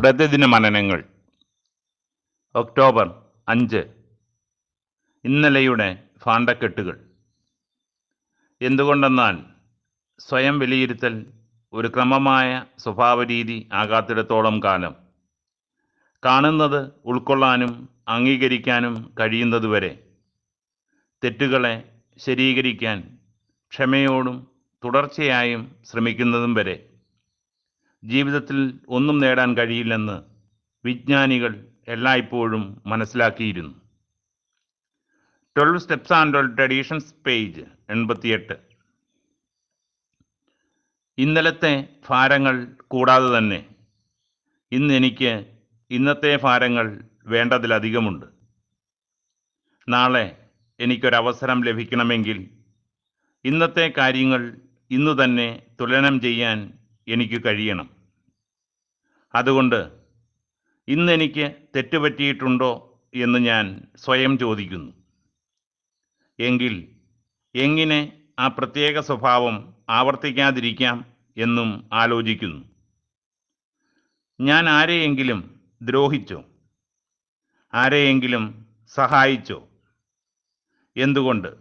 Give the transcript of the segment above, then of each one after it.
പ്രതിദിന മനനങ്ങൾ ഒക്ടോബർ 5. ഇന്നലെയുടെ ഭാണ്ഡക്കെട്ടുകൾ. എന്തുകൊണ്ടെന്നാൽ സ്വയം വിലയിരുത്തൽ ഒരു ക്രമമായ സ്വഭാവരീതി ആകാത്തിടത്തോളം കാലം കാണുന്നത് ഉൾക്കൊള്ളാനും അംഗീകരിക്കാനും കഴിയുന്നതുവരെ തെറ്റുകളെ ശരീകരിക്കാൻ ക്ഷമയോടും തുടർച്ചയായും ശ്രമിക്കുന്നതും വരെ ജീവിതത്തിൽ ഒന്നും നേടാൻ കഴിയില്ലെന്ന് വിജ്ഞാനികൾ എല്ലായ്പ്പോഴും മനസ്സിലാക്കിയിരുന്നു. 12 സ്റ്റെപ്സ് ആൻഡ് ട്രഡീഷൻസ്, പേജ് 88. ഇന്നലത്തെ ഭാരങ്ങൾ കൂടാതെ തന്നെ ഇന്ന് എനിക്ക് ഇന്നത്തെ ഭാരങ്ങൾ വേണ്ടതിലധികമുണ്ട്. നാളെ എനിക്കൊരവസരം ലഭിക്കണമെങ്കിൽ ഇന്നത്തെ കാര്യങ്ങൾ ഇന്നു തന്നെ തുലനം ചെയ്യാൻ എനിക്ക് കഴിയണം. അതുകൊണ്ട് ഇന്നെനിക്ക് തെറ്റുപറ്റിയിട്ടുണ്ടോ എന്ന് ഞാൻ സ്വയം ചോദിക്കുന്നു. എങ്കിൽ എങ്ങനെ ആ പ്രത്യേക സ്വഭാവം ആവർത്തിക്കാതിരിക്കാം എന്നും ആലോചിക്കുന്നു. ഞാൻ ആരെയെങ്കിലും ദ്രോഹിച്ചോ? ആരെയെങ്കിലും സഹായിച്ചോ? എന്തുകൊണ്ട്?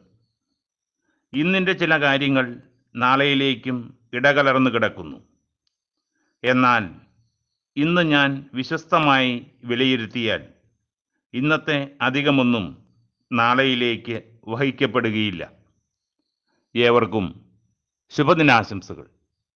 ഇന്നിൻ്റെ ചില കാര്യങ്ങൾ നാളെയിലേക്കും ഇടകലർന്നു കിടക്കുന്നു. എന്നാൽ ഇന്ന് ഞാൻ വിശ്വസ്തമായി വിലയിരുത്തിയാൽ ഇന്നത്തെ അധികമൊന്നും നാളെയിലേക്ക് വഹിക്കപ്പെടുകയില്ല. ഏവർക്കും ശുഭദിനാശംസകൾ.